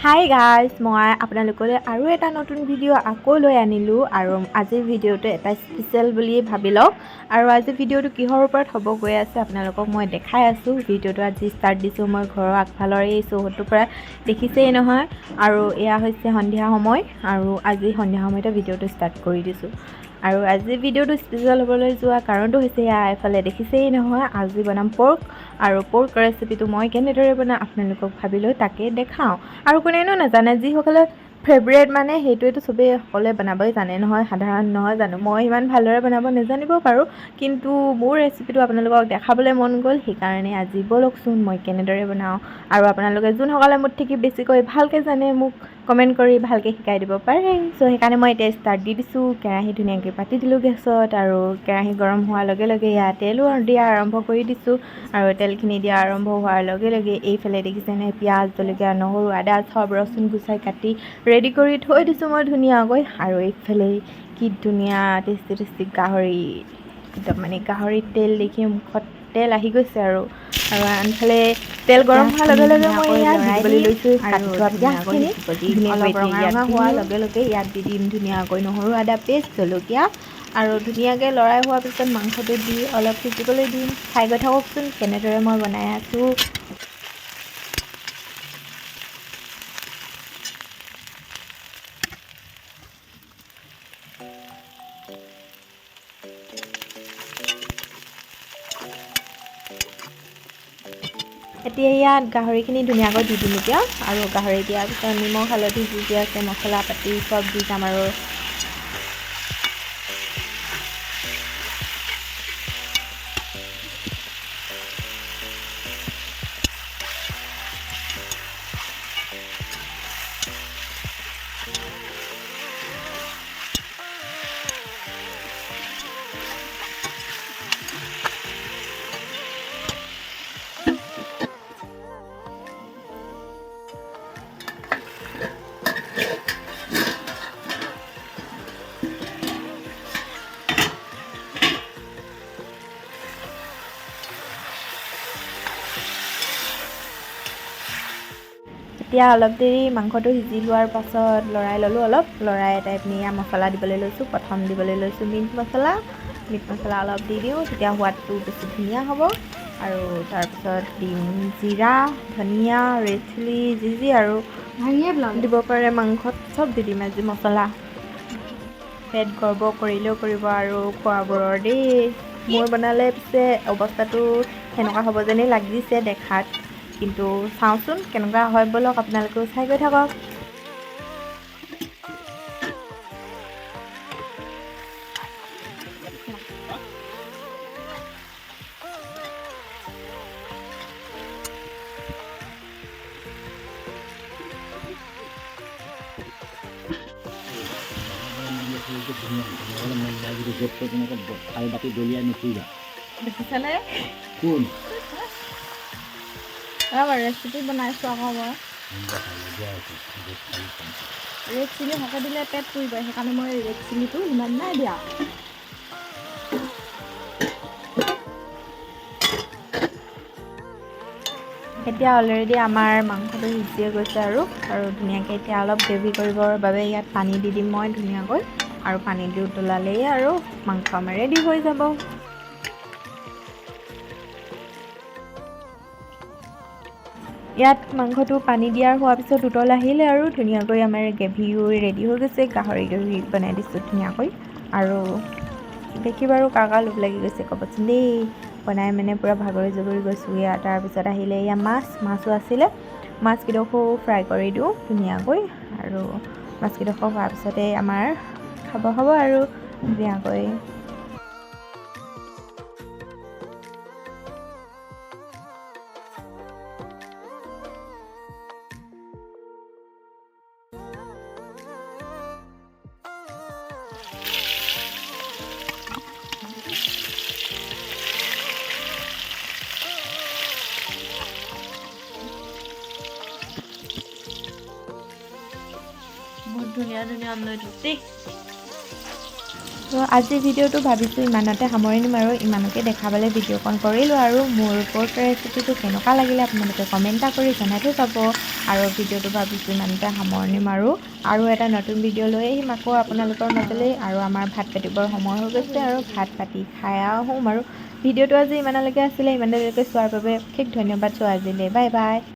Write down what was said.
Hi guys, মই আপোনালোকলৈ আৰু এটা নতুন ভিডিঅ' আকৌ লৈ আনিলোঁ আৰু আজিৰ ভিডিঅ'টো এটা স্পেচিয়েল বুলি ভাবি লওক। আৰু আজিৰ ভিডিঅ'টো কিহৰ ওপৰত হ'ব গৈ আছে আপোনালোকক মই দেখাই আছোঁ। ভিডিঅ'টো আজি ষ্টাৰ্ট দিছোঁ মই ঘৰৰ আগফালৰ এই চৌহদটোৰ পৰা, দেখিছেই নহয়। আৰু এয়া হৈছে সন্ধিয়া সময় আৰু আজি সন্ধিয়া সময়তে ভিডিঅ'টো ষ্টাৰ্ট কৰি দিছোঁ। আৰু আজি ভিডিঅ'টো স্পেচিয়েল হ'বলৈ যোৱা কাৰণটো হৈছে এয়া এফালে দেখিছেই নহয়, আজি বনাম পৰ্ক। আৰু পৰ্ক ৰেচিপিটো মই কেনেদৰে বনাওঁ আপোনালোকক ভাবিলোঁ তাকে দেখাওঁ। আৰু কোনেনো নাজানে, যিসকলে ফেভৰেট মানে সেইটোৱেতো চবেই সকলোৱে বনাবই জানে নহয়, সাধাৰণ নহয় জানো। মই ইমান ভালদৰে বনাব নাজানিব পাৰোঁ, কিন্তু মোৰ ৰেচিপিটো আপোনালোকক দেখাবলৈ মন গ'ল, সেইকাৰণে আজি ব'লকচোন মই কেনেদৰে বনাওঁ। আৰু আপোনালোকে যোনসকলে মোত থাকি বেছিকৈ ভালকৈ জানে মোক কমেণ্ট কৰি ভালকৈ শিকাই দিব পাৰে। চ' সেইকাৰণে মই এতিয়া ষ্টাৰ্ট দি দিছোঁ। কেৰাহী ধুনীয়াকৈ পাতি দিলোঁ গেছত, আৰু কেৰাহী গৰম হোৱাৰ লগে লগে ইয়াত তেলো দিয়া আৰম্ভ কৰি দিছোঁ। আৰু তেলখিনি দিয়া আৰম্ভ হোৱাৰ লগে লগে এইফালে দেখিছেনে পিঁয়াজ, জলকীয়া, নহৰু, আদা চব ৰচুন গুচাই কাটি ৰেডি কৰি থৈ দিছোঁ মই ধুনীয়াকৈ। আৰু এইফালে কি ধুনীয়া টেষ্টি গাহৰি, একদম মানে গাহৰিত তেল দেখি মুখত তেল আহি গৈছে। আৰু আনফালে তেল গৰম হোৱাৰ লগে লগে মই ইয়াত দিবলৈ লৈছোঁ কাটি থোৱা পিঁয়াজখিনি। অলপ ৰঙা ৰঙা হোৱাৰ লগে লগে ইয়াত দি দিম ধুনীয়াকৈ নহৰু আদা পেষ্ট, জলকীয়া, আৰু ধুনীয়াকৈ লৰাই হোৱাৰ পিছত মাংসটো দি অলপ সিজিবলৈ দিম। চাই গৈ থাককচোন কেনেদৰে মই বনাই আছোঁ। এতিয়া ইয়াত গাহৰিখিনি ধুনীয়াকৈ দি দিম এতিয়া। আৰু গাহৰি দিয়াৰ পিছত নিমখ হালধি যি যি আছে মছলা পাতি চব দি যাম। আৰু এতিয়া অলপ দেৰি মাংসটো সিজি লোৱাৰ পাছত লৰাই ল'লোঁ। লৰাই এটাইপিনে মছলা দিবলৈ লৈছোঁ। প্ৰথম দিবলৈ লৈছোঁ মিট মছলা অলপ দি দিওঁ, তেতিয়া সোৱাদটো বেছি ধুনীয়া হ'ব। আৰু তাৰপিছত দিম জিৰা, ধনিয়া, ৰেড চিলি যি আৰু দিব পাৰে মাংসত চব দি দিম আজি মছলা। পেট গৰ্ব কৰিলেও কৰিব আৰু খোৱাবোৰৰ দেই। মই বনালে পিছে অৱস্থাটো সেনেকুৱা হ'ব যেনেই লাগিছে দেখাত, কিন্তু চাওঁচোন কেনেকুৱা হয়। ব'লক আপোনালোকেও চাই গৈ থাকক। দেখিছেনে কোন ৰেচিপি বনাইছোঁ আকৌ মই। ৰেড চিলি সৰহকৈ দিলে পেট পুৰিব, সেইকাৰণে মই ৰেড চিলিটো ইমান নাই দিয়া। এতিয়া অলৰেডি আমাৰ মাংসটো সিজিয়ে গৈছে আৰু ধুনীয়াকৈ এতিয়া অলপ গ্ৰেভি কৰিবৰ বাবে ইয়াত পানী দি দিম মই ধুনীয়াকৈ। আৰু পানী দি উতলালেই আৰু মাংস আমাৰ ৰেডি হৈ যাব। ইয়াত মাংসটো পানী দিয়াৰ হোৱাৰ পিছত উতল আহিলে আৰু ধুনীয়াকৈ আমাৰ গ্ৰেভিও ৰেডি হৈ গৈছে। গাহৰি গ্ৰেভি বনাই দিছোঁ ধুনীয়াকৈ। আৰু দেখি বাৰু কাৰ লোভ লাগি গৈছে ক'বচোন দেই। বনাই মানে পূৰা ভাগৰি জগৰি গৈছোঁ। ইয়াৰ তাৰপিছত আহিলে এয়া মাছো আছিলে, মাছকেইডোখৰো ফ্ৰাই কৰি দিওঁ ধুনীয়াকৈ। আৰু মাছকেইডোখৰ হোৱাৰ পিছতে আমাৰ খাব হ'ব আৰু ধুনীয়াকৈ। বহুত ধুনীয়া অমলেট হৈছে দেই। তো আজিৰ ভিডিঅ'টো ভাবিছোঁ ইমানতে সামৰি নিম আৰু ইমানকে দেখাবলৈ ভিডিঅ'কন কৰিলোঁ আৰু মোৰ পৰ্ক ৰেচিপিটো কেনেকুৱা লাগিলে আপোনালোকে কমেণ্ট এটা কৰি জনাই থৈ যাব আৰু ভিডিঅ'টো ভাবিছোঁ ইমানতে সামৰি নিম আৰু এটা নতুন ভিডিঅ' লৈ আহিম আকৌ আপোনালোকৰ মাজলৈ আৰু আমাৰ ভাত পাতিবৰ সময় হৈ গৈছে আৰু ভাত পাতি খাই আহোঁ আৰু ভিডিঅ'টো আজি ইমানলৈকে আছিলে ইমানলৈকে চোৱাৰ বাবে অশেষ ধন্যবাদ। আজিলৈ বাই বাই।